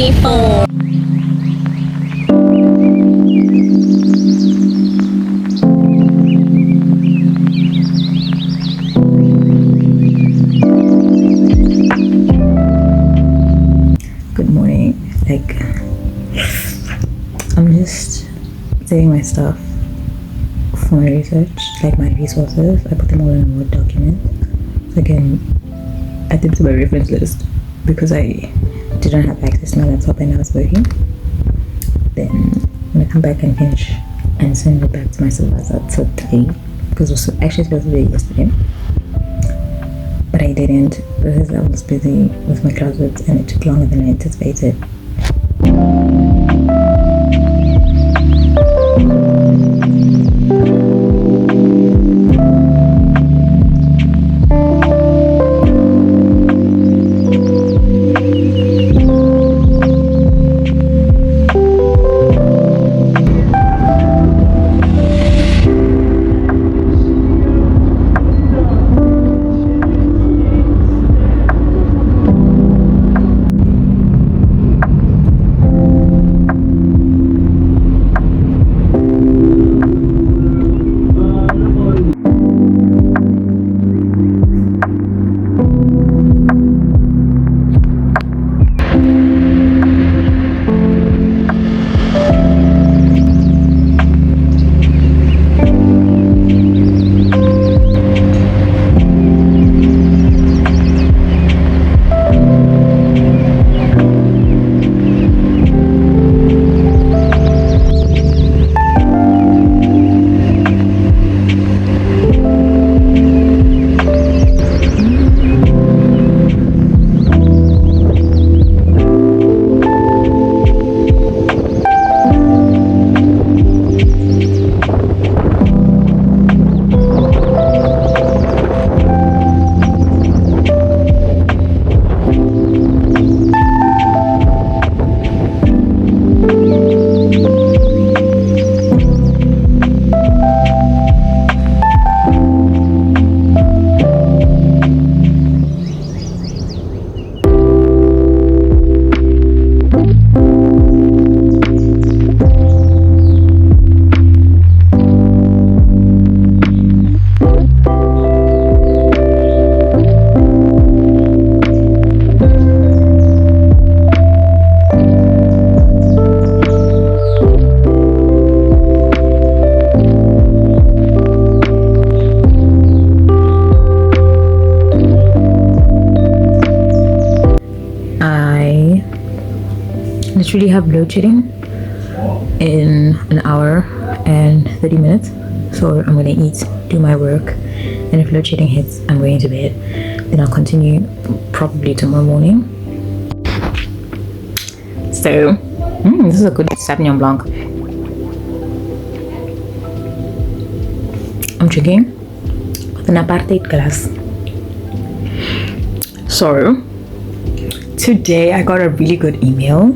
24. Good morning. I'm just saving my stuff for my research, my resources. I put them all in a Word document. So again, add them to my reference list because I didn't have access to my laptop and I was working. Then I'm gonna come back and finish and send it back to my supervisor today because it was actually supposed to be yesterday, but I didn't because I was busy with my classes and it took longer than I anticipated. Literally have load shedding in an hour and 30 minutes, so I'm gonna eat, do my work, and if load shedding hits I'm going to bed. Then I'll continue probably tomorrow morning. So this is a good Sauvignon Blanc. I'm drinking with an apartheid glass. So today I got a really good email.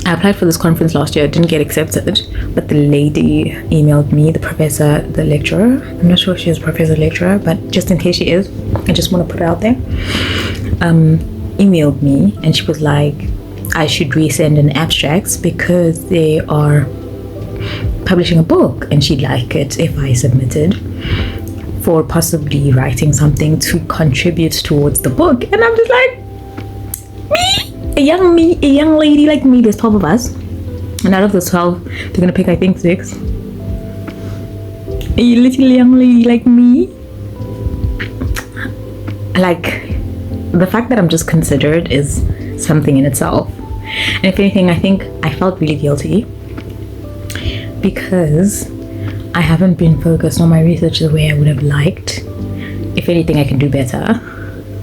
I applied for this conference last year, didn't get accepted, but the lady emailed me, the professor, the lecturer. I'm not sure if she's a professor lecturer, but just in case she is, I just want to put it out there. Emailed me and she was like, I should resend an abstract because they are publishing a book and she'd like it if I submitted for possibly writing something to contribute towards the book. And I'm just like, a young lady like me. There's 12 of us, and out of the 12 they're gonna pick I think 6. A little young lady like me, the fact that I'm just considered is something in itself. And if anything, I think I felt really guilty because I haven't been focused on my research the way I would have liked. If anything, I can do better,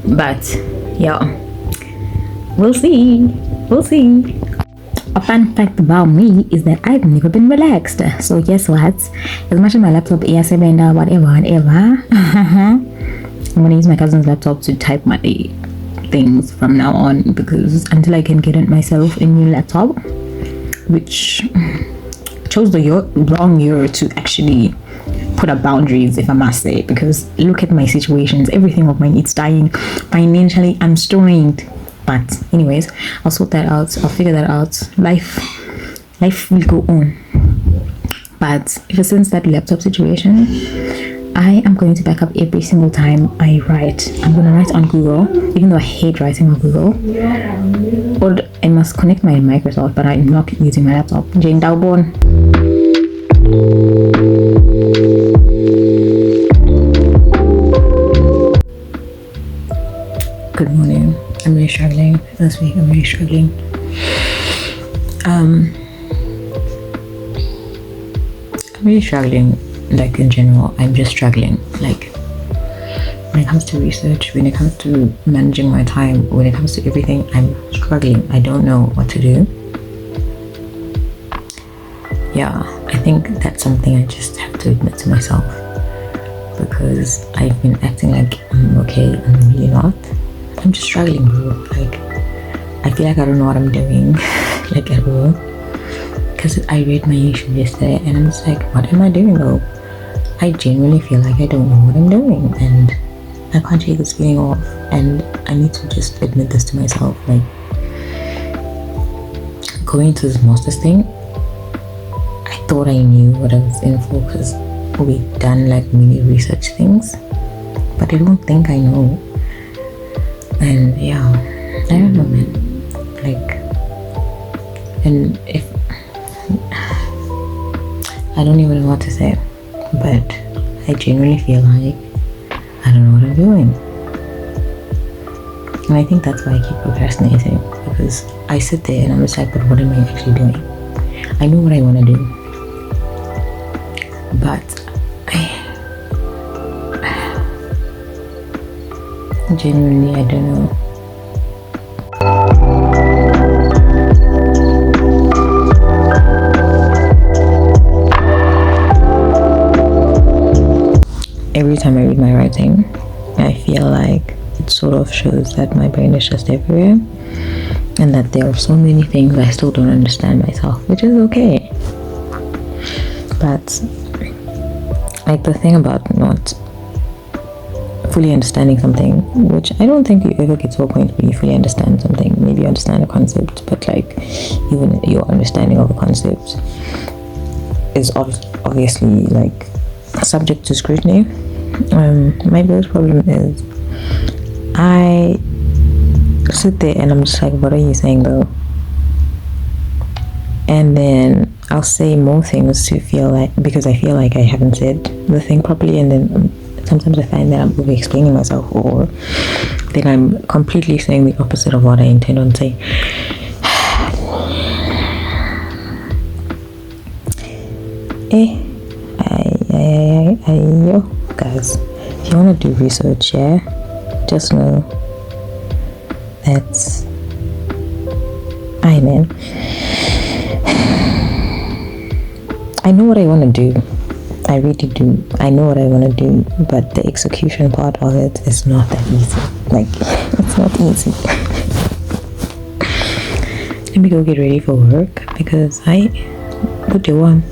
but yeah, we'll see. A fun fact about me is that I've never been relaxed. So guess what? As much as my laptop is whatever, I'm gonna use my cousin's laptop to type my things from now on, because until I can get it myself a new laptop, which chose the wrong year to actually put up boundaries, if I must say, because look at my situations. Everything of mine is dying. Financially I'm strained, But anyways, I'll sort that out. I'll figure that out. Life will go on. But ever since that laptop situation, I am going to back up every single time I write. I'm going to write on Google, even though I hate writing on Google. Or I must connect my Microsoft, but I'm not using my laptop. Jane Dalborn. Good morning. I'm really struggling this week. I'm really struggling. I'm really struggling, like in general. I'm just struggling, like when it comes to research, when it comes to managing my time, when it comes to everything. I'm struggling. I don't know what to do. Yeah, I think that's something I just have to admit to myself, because I've been acting like I'm okay and I'm really not. I'm just struggling, bro. Like, I feel like I don't know what I'm doing, like at all. Because I read my YouTube yesterday and I'm just like, what am I doing though? I genuinely feel like I don't know what I'm doing and I can't shake this feeling off. And I need to just admit this to myself. Like, going to this master's thing, I thought I knew what I was in for because we've done like mini research things, but I don't think I know. And yeah, I don't know, man. Like, and if I don't even know what to say, but I genuinely feel like I don't know what I'm doing. And I think that's why I keep procrastinating, because I sit there and I'm just like, but what am I actually doing? I know what I want to do, but genuinely I don't know. Every time I read my writing, I feel like it sort of shows that my brain is just everywhere and that there are so many things I still don't understand myself, which is okay. But like the thing about not fully understanding something, which I don't think you ever get to a point where you fully understand something. Maybe you understand a concept, but like even your understanding of a concept is obviously like subject to scrutiny. My biggest problem is I sit there and I'm just like, what are you saying though? And then I'll say more things to feel like, because I feel like I haven't said the thing properly, and then sometimes I find that I'm over explaining myself, or then I'm completely saying the opposite of what I intend on saying. Yo, guys, if you want to do research, yeah, just know that I know what I want to do. I really do. I know what I want to do, but the execution part of it is not that easy. Like, it's not easy. Let me go get ready for work, because what do you want?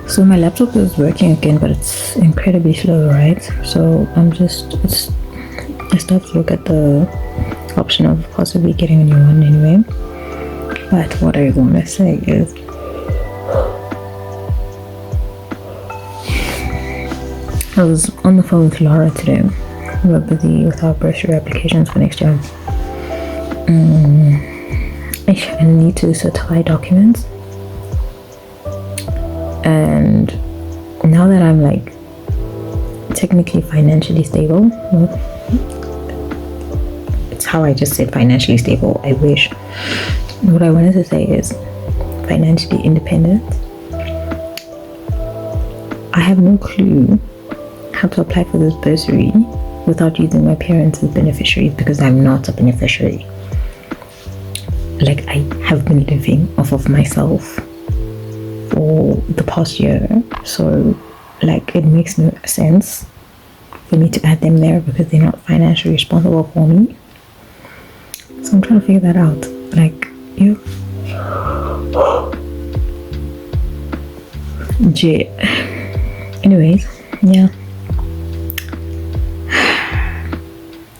So my laptop is working again, but it's incredibly slow, right? So I start to look at the option of possibly getting a new one anyway. But what I want to say is, I was on the phone with Laura today. We were busy with our brochure applications for next year. I need to certify documents, and now that I'm like technically financially stable, well, it's how I just said financially stable. I wish. What I wanted to say is financially independent. I have no clue how to apply for this bursary without using my parents as beneficiaries, because I'm not a beneficiary. Like, I have been living off of myself for the past year, so like it makes no sense for me to add them there because they're not financially responsible for me. So I'm trying to figure that out. Like, you anyways, yeah.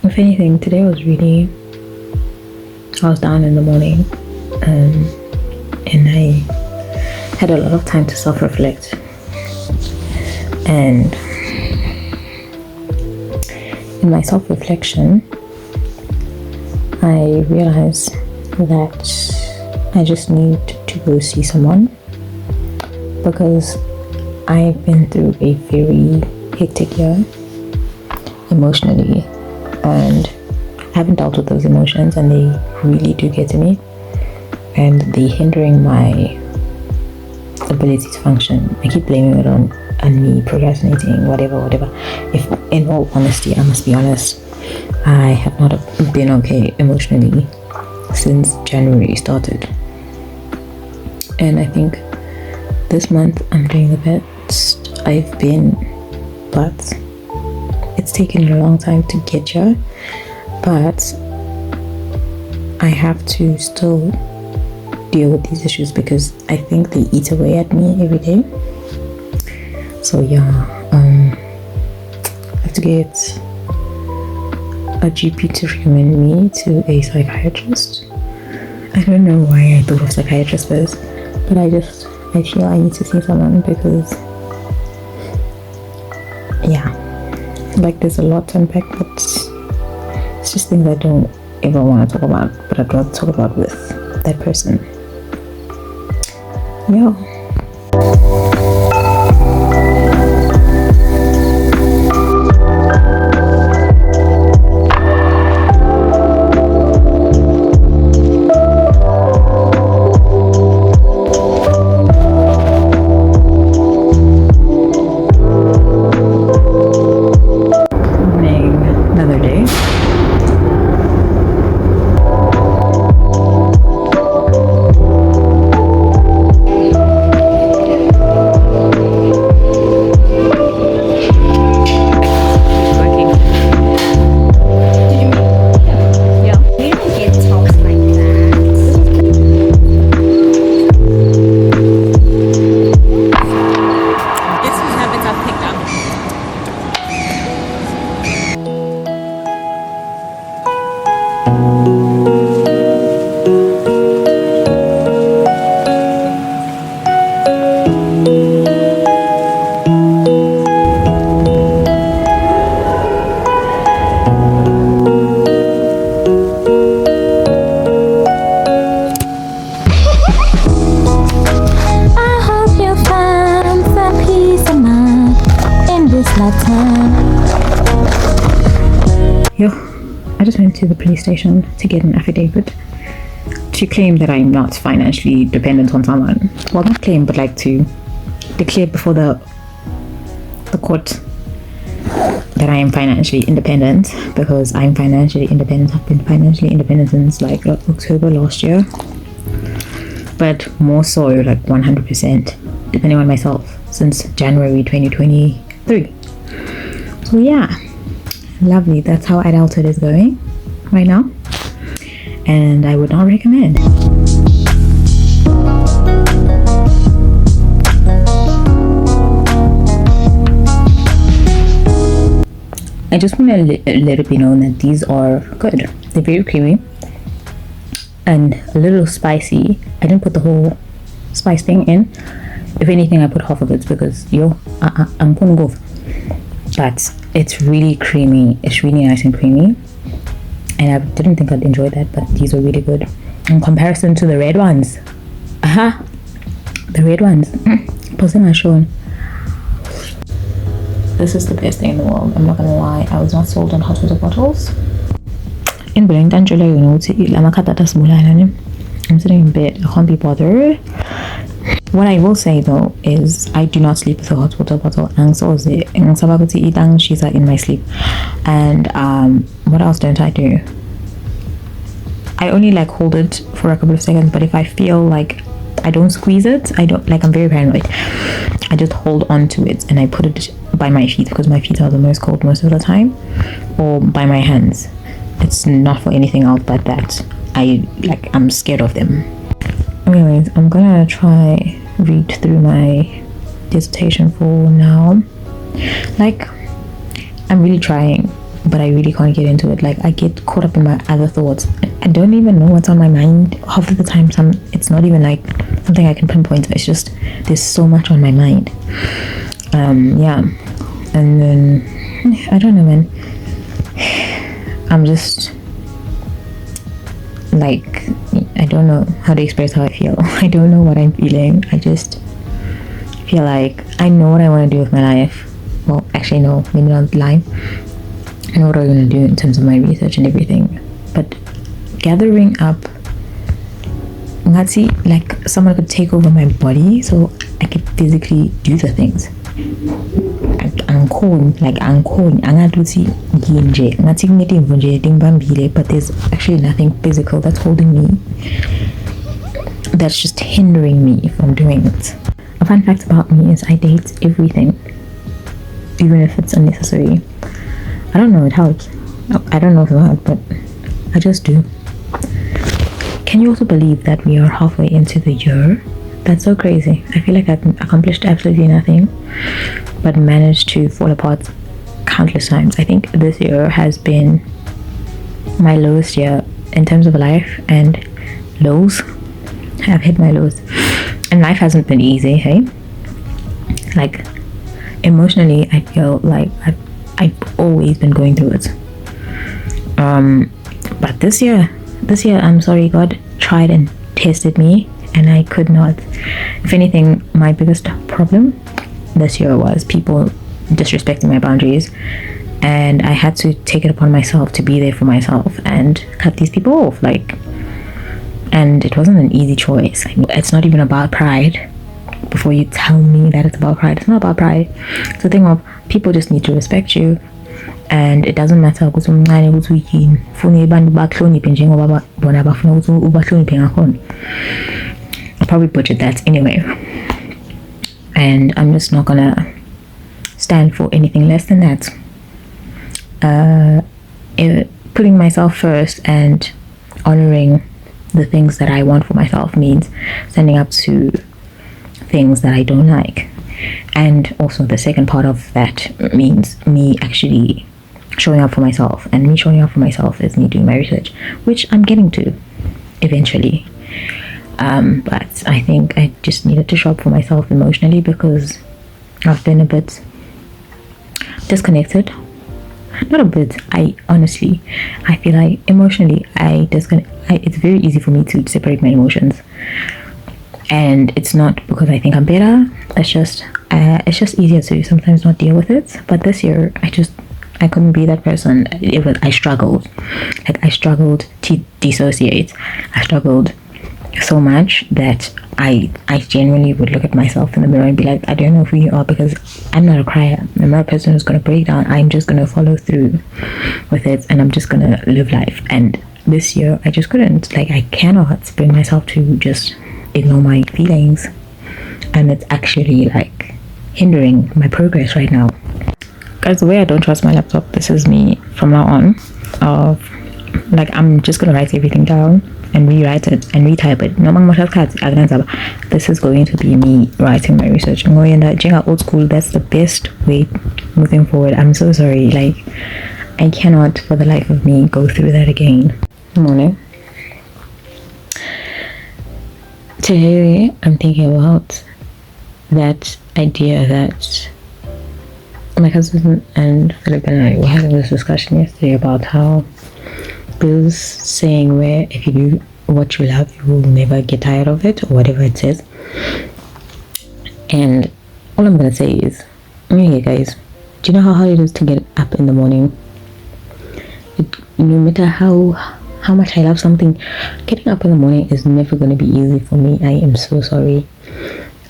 If anything, today I was down in the morning, and I had a lot of time to self-reflect, and in my self-reflection I realized that I just need to go see someone, because I've been through a very hectic year emotionally, and I haven't dealt with those emotions, and they really do get to me, and they're hindering my ability to function. I keep blaming it on me procrastinating, whatever. If, in all honesty, I must be honest, I have not been okay emotionally since January started, and I think this month I'm doing the best I've been, but it's taken a long time to get here. But I have to still deal with these issues because I think they eat away at me every day. So yeah, I have to get a GP to recommend me to a psychiatrist. I don't know why I thought of psychiatrist first, but I feel I need to see someone because, yeah, like there's a lot to unpack, but it's just things I don't ever want to talk about, but I'd rather talk about with that person. Yeah. I just went to the police station to get an affidavit to claim that I'm not financially dependent on someone. Well, not claim, but like to declare before the court that I am financially independent, because I'm financially independent. I've been financially independent since like October last year, but more so like 100% depending on myself since January 2023. So yeah, lovely. That's how adulthood is going right now, and I would not recommend. I just want to let it be known that these are good. They're very creamy and a little spicy. I didn't put the whole spice thing in. If anything, I put half of it because I'm gonna go. But it's really creamy. It's really nice and creamy, and I didn't think I'd enjoy that, but these are really good in comparison to the red ones. The red ones. Posting my show. this is the best thing in the world. I'm not gonna lie, I was not sold on hot water bottles. In Britain, I'm sitting in bed, I can't be bothered. What I will say though is I do not sleep with a hot water bottle, and so is it she's in my sleep. And what else don't I do? I only like hold it for a couple of seconds, but if I feel like I don't squeeze it, I don't, like, I'm very paranoid, I just hold on to it and I put it by my feet, because my feet are the most cold most of the time, or by my hands. It's not for anything else but that. I'm scared of them. Anyways, I'm gonna try read through my dissertation for now. Like, I'm really trying, but I really can't get into it. Like, I get caught up in my other thoughts. I don't even know what's on my mind half of the time. It's not even like something I can pinpoint. It's just there's so much on my mind. Yeah, and then I don't know, man. I'm just like, I don't know how to express how I feel. I don't know what I'm feeling. I just feel like I know what I want to do with my life. Well, actually, no, maybe not life. I know what I'm going to do in terms of my research and everything. But gathering up, like someone could take over my body so I could physically do the things. But there's actually nothing physical that's holding me, that's just hindering me from doing it. A fun fact about me is I date everything, even if it's unnecessary. I don't know, it helps. I don't know if it helps, but I just do. Can you also believe that we are halfway into the year? That's so crazy. I feel like I've accomplished absolutely nothing, but managed to fall apart countless times. I think this year has been my lowest year in terms of life and lows. I've hit my lows, and life hasn't been easy, hey? Like, emotionally, I feel like I've always been going through it. But this year, I'm sorry, God tried and tested me, and I could not. If anything, my biggest problem this year was people disrespecting my boundaries, and I had to take it upon myself to be there for myself and cut these people off. And it wasn't an easy choice. It's not even about pride. Before you tell me that it's about pride, it's not about pride. It's the thing of people just need to respect you, and it doesn't matter I'll probably butchered that anyway, and I'm just not gonna stand for anything less than that. Putting myself first and honoring the things that I want for myself means standing up to things that I don't like. And also the second part of that means me actually showing up for myself, and me showing up for myself is me doing my research, which I'm getting to eventually. But I think I just needed to show up for myself emotionally, because I've been a bit disconnected. Not a bit, I feel like emotionally it's very easy for me to separate my emotions, and it's not because I think I'm better. It's just easier to sometimes not deal with it. But this year I couldn't be that person. I struggled to dissociate. I struggled so much that I genuinely would look at myself in the mirror and be like, I don't know who you are, because I'm not a crier. I'm not a person who's going to break down. I'm just going to follow through with it, and I'm just going to live life. And this year I just couldn't. I cannot bring myself to just ignore my feelings, and it's actually hindering my progress right now. Guys, the way I don't trust my laptop, this is me from now on, I'm just going to write everything down and rewrite it and retype it. This is going to be me writing my research. I'm going that old school. That's the best way moving forward. I'm so sorry. I cannot for the life of me go through that again. Good morning. Today I'm thinking about that idea that my husband and Philip and I were having this discussion yesterday about how Bill's saying where if you do what you love, you will never get tired of it, or whatever it says. And all I'm gonna say is, okay guys, Do you know how hard it is to get up in the morning? No matter how much I love something, getting up in the morning is never going to be easy for me. I am so sorry.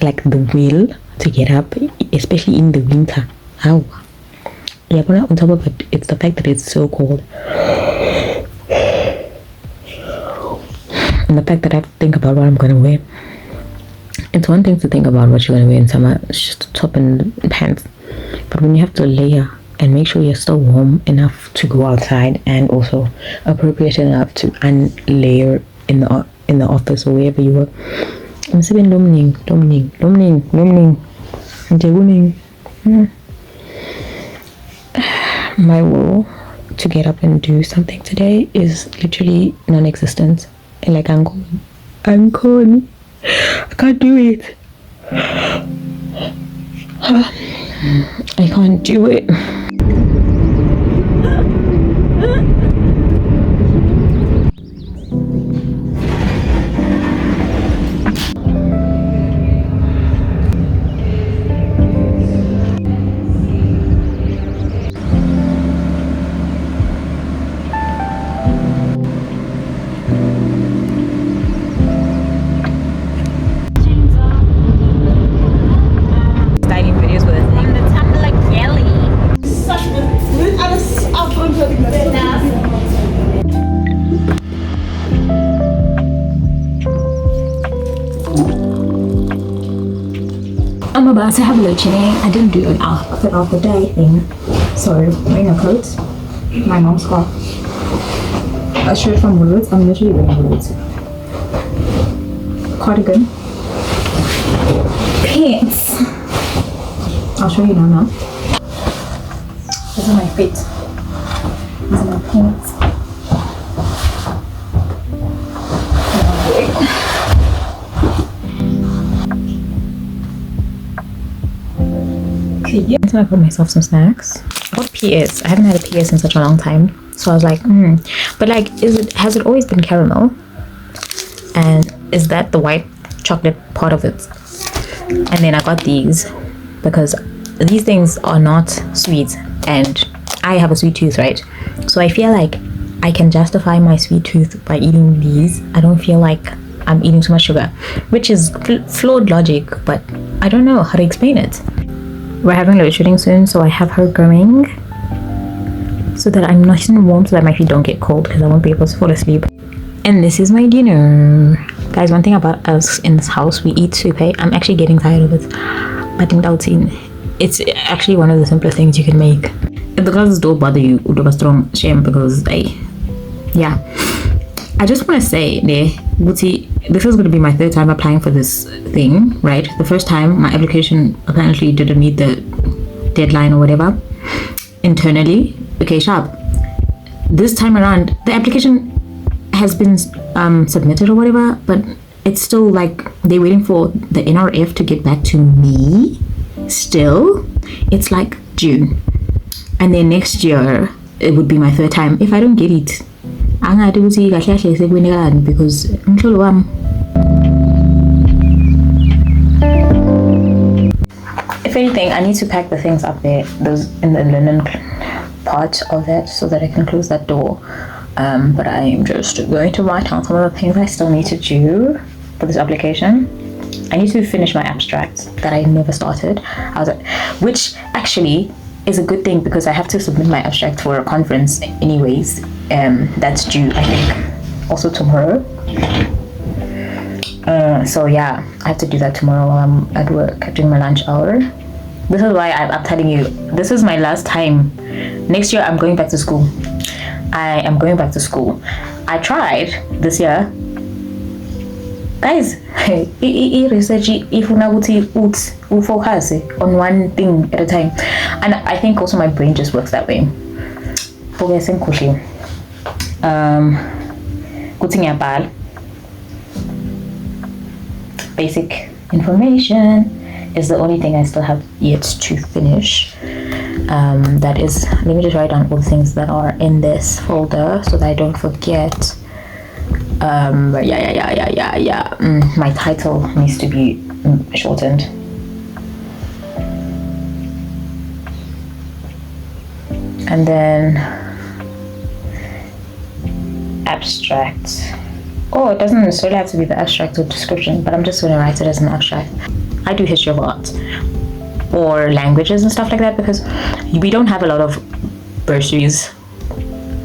Like the will to get up, especially in the winter. How? Yeah, but on top of it, it's the fact that it's so cold. And the fact that I have to think about what I'm going to wear. It's one thing to think about what you're going to wear in summer, it's just a top and pants. But when you have to layer and make sure you're still warm enough to go outside and also appropriate enough to unlayer in the office or wherever you work. I'm saying lomning. My will to get up and do something today is literally non-existent. Like I'm gone. I can't do it. I can't do it. I'm about to have a load today. I didn't do an outfit of the day thing. So, wearing a coat, my mom's got a shirt from Woolworths. I'm literally wearing Woolworths. Cardigan. Pants. I'll show you now. These are my feet. These are my pants. So I put myself some snacks. I got PS. I haven't had a PS in such a long time. So I was like, But like, has it always been caramel? And is that the white chocolate part of it? And then I got these because these things are not sweet and I have a sweet tooth, right? So I feel like I can justify my sweet tooth by eating these. I don't feel like I'm eating too much sugar, which is flawed logic, but I don't know how to explain it. We're having load shedding soon, so I have her going so that I'm nice and warm so that my feet don't get cold because I won't be able to fall asleep. And this is my dinner. Guys, one thing about us in this house, we eat soup. I'm actually getting tired of it. But it's actually one of the simplest things you can make. If the glasses don't bother you, it was strong shame because I just want to say, this is going to be my third time applying for this thing, right? The first time, my application apparently didn't meet the deadline or whatever internally. Okay, sharp. This time around, the application has been submitted or whatever, but it's still like they're waiting for the NRF to get back to me. Still, it's like June. And then next year, it would be my third time. If I don't get it, because if anything, I need to pack the things up there, those in the linen part of that, so that I can close that door. But I am just going to write down some of the things I still need to do for this application. I need to finish my abstract that I never started. Which actually is a good thing because I have to submit my abstract for a conference anyways. That's due, I think, also tomorrow. So yeah, I have to do that tomorrow while I'm at work during my lunch hour. This is why I'm telling you, this is my last time. Next year I'm going back to school. I am going back to school. I tried this year. Guys, research if you focus on one thing at a time. And I think also my brain just works that way. Basic information is the only thing I still have yet to finish. That is, let me just write down all the things that are in this folder so that I don't forget. My title needs to be shortened. And then abstract. Oh, it doesn't necessarily have to be the abstract or description, but I'm just going to write it as an abstract. I do history of art or languages and stuff like that because we don't have a lot of bursaries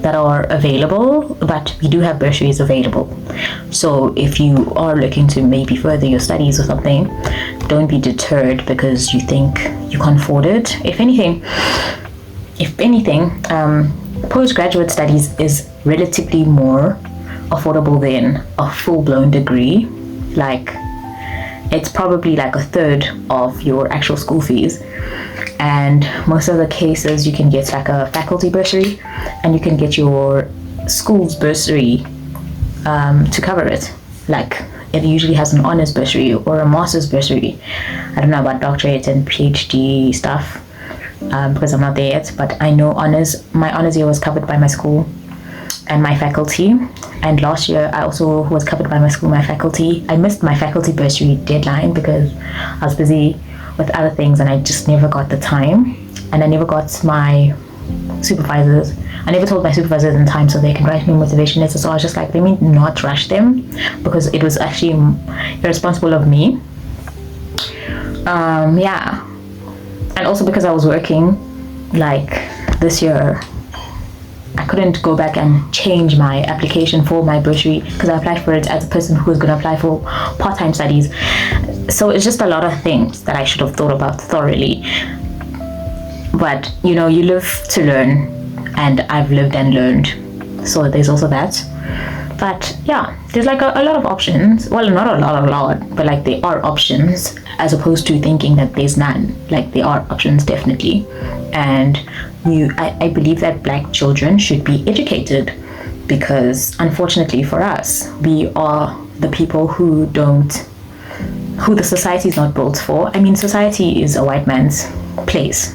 that are available, but we do have bursaries available. So if you are looking to maybe further your studies or something, don't be deterred because you think you can't afford it. If anything, postgraduate studies is relatively more affordable than a full-blown degree. Like, it's probably like a third of your actual school fees, and most of the cases you can get like a faculty bursary, and you can get your school's bursary to cover it. Like, it usually has an honors bursary or a master's bursary. I don't know about doctorate and PhD stuff because I'm not there yet, but I know my honors year was covered by my school and my faculty, and last year I also was covered by my school, my faculty. I missed my faculty bursary deadline because I was busy with other things and I just never got the time, and I never got my supervisors. I never told my supervisors in time so they can write me motivation letters, so I was just like, let me not rush them because it was actually irresponsible of me. Yeah, and also because I was working, like this year I couldn't go back and change my application for my bursary because I applied for it as a person who was going to apply for part-time studies. So it's just a lot of things that I should have thought about thoroughly. But you know, you live to learn, and I've lived and learned, so there's also that. But yeah, there's like a lot of options. Well, not a lot, but like there are options, as opposed to thinking that there's none. Like, there are options, definitely. And I believe that Black children should be educated, because unfortunately for us, we are the people who the society is not built for. I mean, society is a white man's place,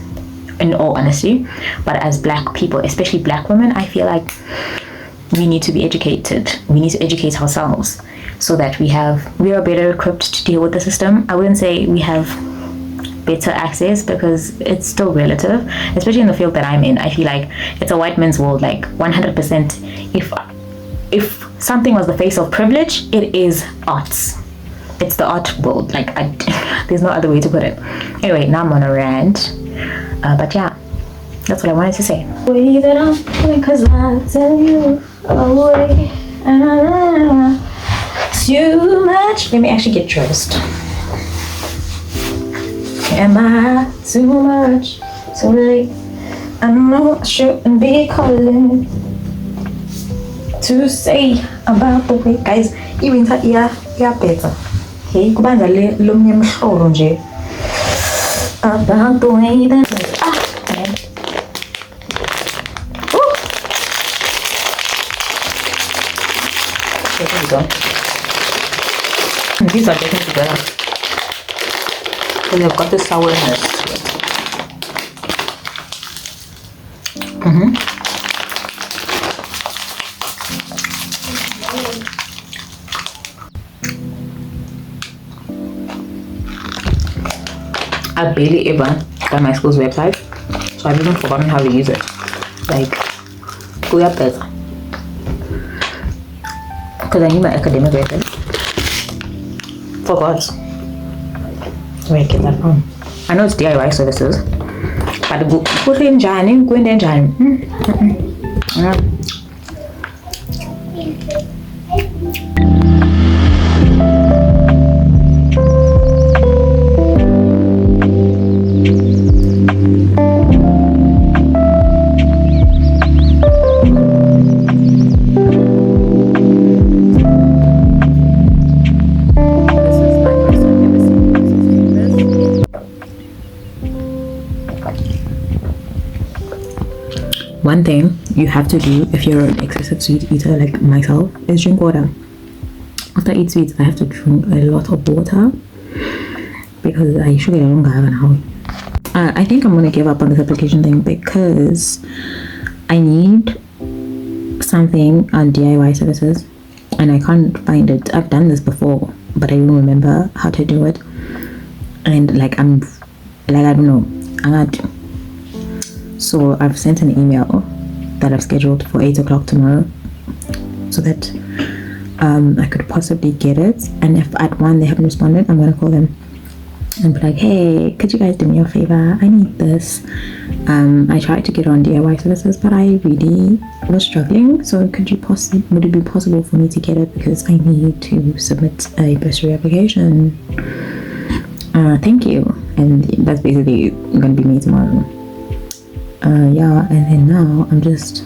in all honesty, but as Black people, especially Black women, I feel like we need to be educated. We need to educate ourselves so that we are better equipped to deal with the system. I wouldn't say we have better access because it's still relative, especially in the field that I'm in. I feel like it's a white man's world, like 100%. If something was the face of privilege, it is arts. It's the art world. Like, there's no other way to put it. Anyway, now I'm on a rant. But yeah, that's what I wanted to say. Way that I'm doing, 'cause I tell you away. Too much. Let me actually get dressed. Am I too much? So late. I know I shouldn't be calling to say about the way. Guys, even that better. Okay, kubanza lo mnye mhlolo nje. About the way that man. Okay, here we go. These are getting together. Because they've got the sourness to it. I barely ever got my school's website, so I've even forgotten how to use it. Like, go up better. Because I need my academic record. Forgot. Where I get that from? I know it's DIY services, but go in Jan, go in there Jan. One thing you have to do if you're an excessive sweet eater like myself is drink water. After I eat sweets, I have to drink a lot of water because I usually don't have now. I think I'm gonna give up on this application thing because I need something on DIY services and I can't find it. I've done this before, but I don't remember how to do it. And like I don't know. So I've sent an email that I've scheduled for 8 o'clock tomorrow, so that I could possibly get it. And if at 1 they haven't responded, I'm gonna call them and be like, hey, could you guys do me a favor? I need this. I tried to get on DIY services, but I really was struggling. So would it be possible for me to get it, because I need to submit a bursary application? Thank you. And that's basically gonna be me tomorrow. Yeah, and then now I'm just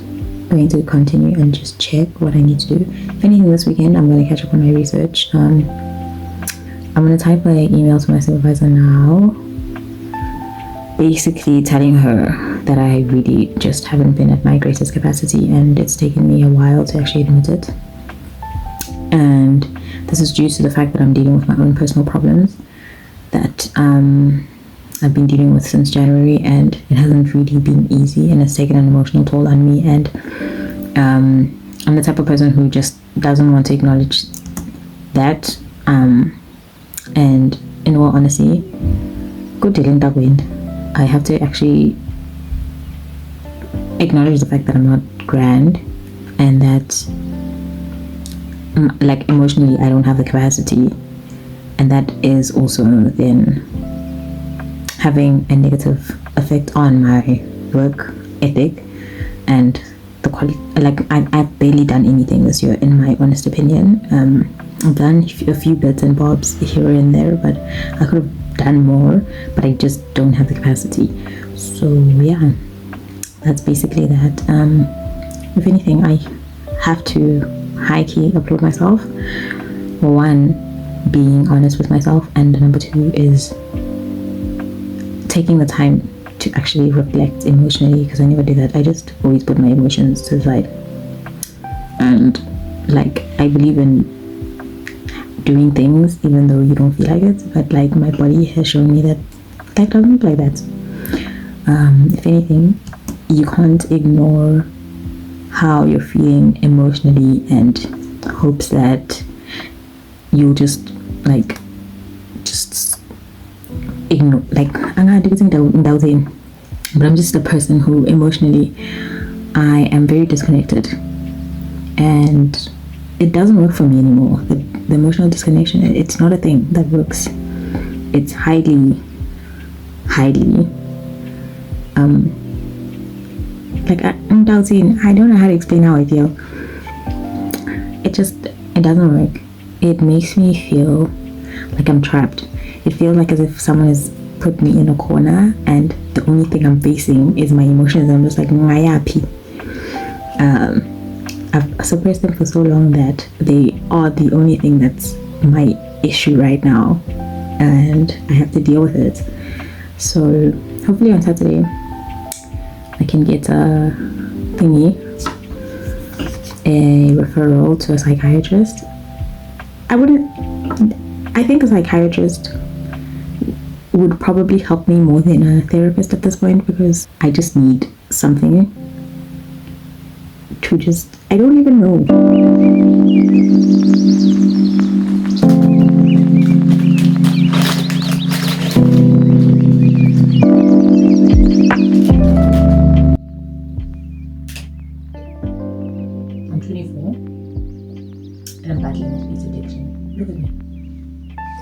going to continue and just check what I need to do. If anything, this weekend I'm going to catch up on my research. I'm going to type an email to my supervisor now, basically telling her that I really just haven't been at my greatest capacity, and it's taken me a while to actually admit it. And this is due to the fact that I'm dealing with my own personal problems that I've been dealing with since January, and it hasn't really been easy, and it's taken an emotional toll on me. And I'm the type of person who just doesn't want to acknowledge that. And in all honesty, good dealing that wind. I have to actually acknowledge the fact that I'm not grand, and that like emotionally I don't have the capacity, and that is also then having a negative effect on my work ethic and the quality. Like I've barely done anything this year, in my honest opinion. I've done a few bits and bobs here and there, but I could have done more, but I just don't have the capacity. So yeah, that's basically that. If anything, I have to high-key applaud myself for one, being honest with myself, and number two is taking the time to actually reflect emotionally, because I never do that. I just always put my emotions to the side. And like, I believe in doing things even though you don't feel like it, but like my body has shown me that that doesn't look like that. If anything, you can't ignore how you're feeling emotionally and hopes that you'll just ignore. Like, I'm not doing, but I'm just a person who emotionally I am very disconnected, and it doesn't work for me anymore. The emotional disconnection, it's not a thing that works. It's highly like, I'm doubting. I don't know how to explain how I feel. It doesn't work. It makes me feel like I'm trapped. It feels like as if someone has put me in a corner, and the only thing I'm facing is my emotions. I'm just like, happy. I've suppressed them for so long that they are the only thing that's my issue right now, and I have to deal with it. So hopefully on Saturday I can get a referral to a psychiatrist. I think a psychiatrist would probably help me more than a therapist at this point, because I just need something to just, I don't even know. I'm 24 and I'm battling with this addiction. Look at me.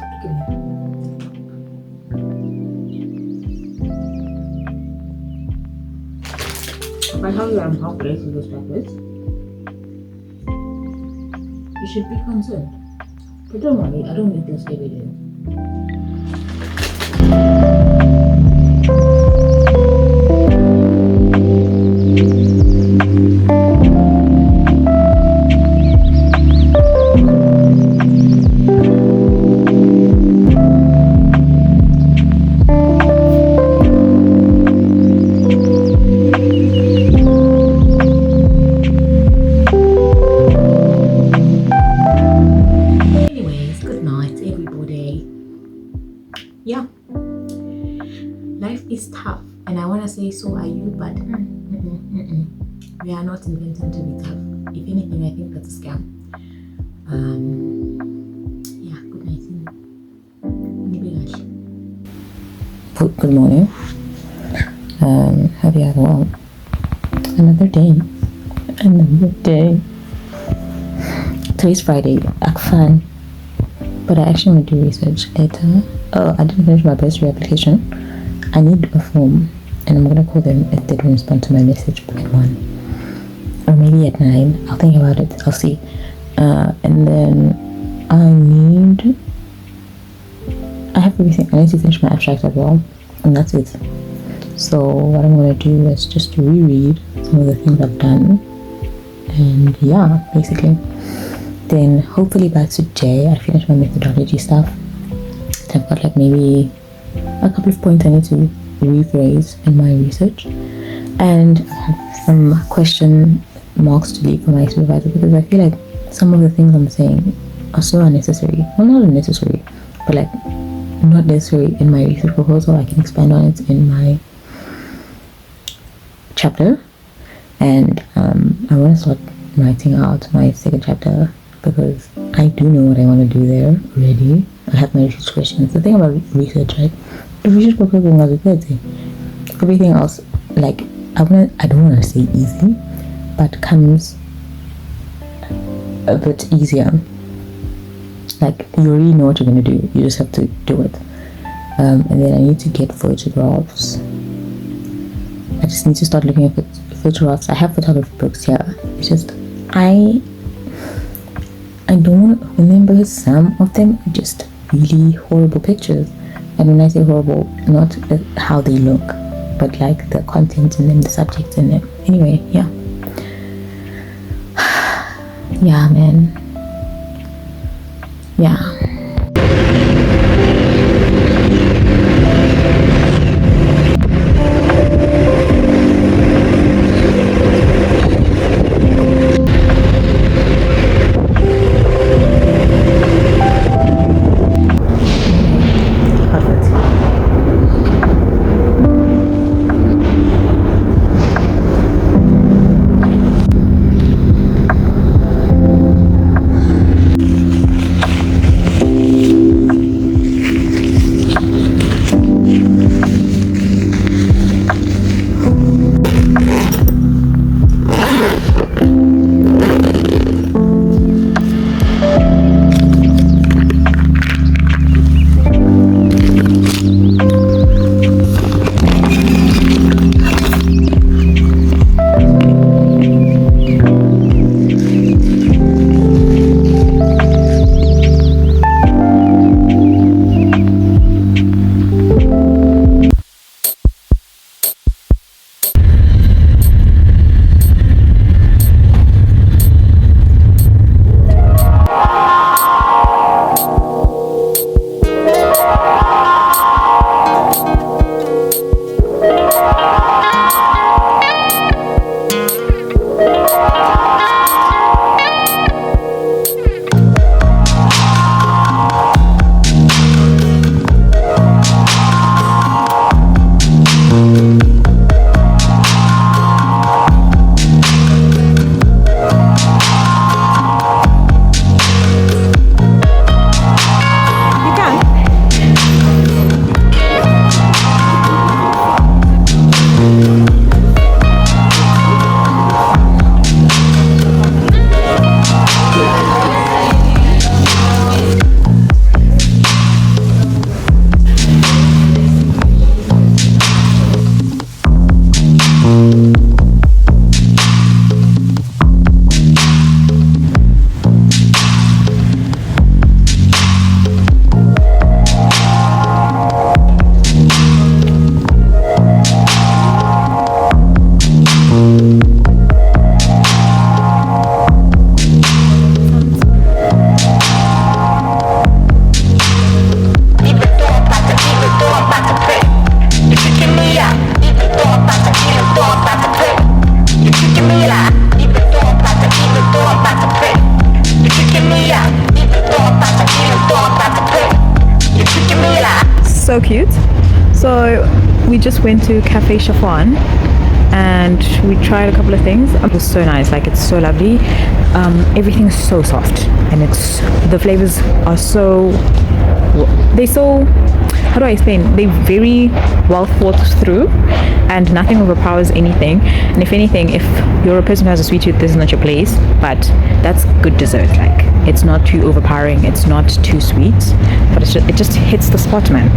Look at me. If I tell you I'm halfway through this breakfast, you should be concerned. But don't worry, I don't eat this every day. Yeah, life is tough, and I want to say so are you, but we are not invented to be tough. If anything, I think that's a scam. Yeah, good night. Good morning. have you as well. Another day. Today's Friday. Fun. But I actually want to do research later. Oh, I didn't finish my bursary application. I need a form, and I'm gonna call them if they don't respond to my message at 1 or maybe at 9. I'll think about it. I'll see. And then I have everything. I need to finish my abstract as well, and that's it. So what I'm gonna do is just reread some of the things I've done, and yeah, basically. Then hopefully by today I finish my methodology stuff. I've got like maybe a couple of points I need to rephrase in my research, and I have some question marks to leave for my supervisor, because I feel like some of the things I'm saying are so unnecessary. Well, not unnecessary, but like not necessary in my research proposal. I can expand on it in my chapter, and I want to start writing out my second chapter, because I do know what I want to do there already. I have my research questions. The thing about research, right? The research proposal was good. Everything else, like I don't want to say easy, but comes a bit easier. Like you already know what you're gonna do. You just have to do it. And then I need to get photographs. I just need to start looking at photographs. I have photography books here. It's just I don't remember. Some of them are just really horrible pictures, and when I say horrible, not how they look, but like the content in them, the subjects in them. Anyway, yeah. Yeah, man. Yeah. So cute. So we just went to Cafe Chiffon and we tried a couple of things. It was so nice, like it's so lovely. Everything's so soft, and the flavors are so how do I explain? They're very well thought through, and nothing overpowers anything. And if anything, if you're a person who has a sweet tooth, this is not your place. But that's good dessert. Like, it's not too overpowering, it's not too sweet, but it just hits the spot, man.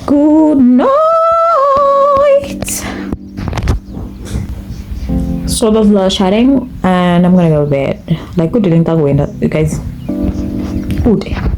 Good night. So that's the chatting, and I'm gonna go to bed. Like, good doing that way, guys. Good.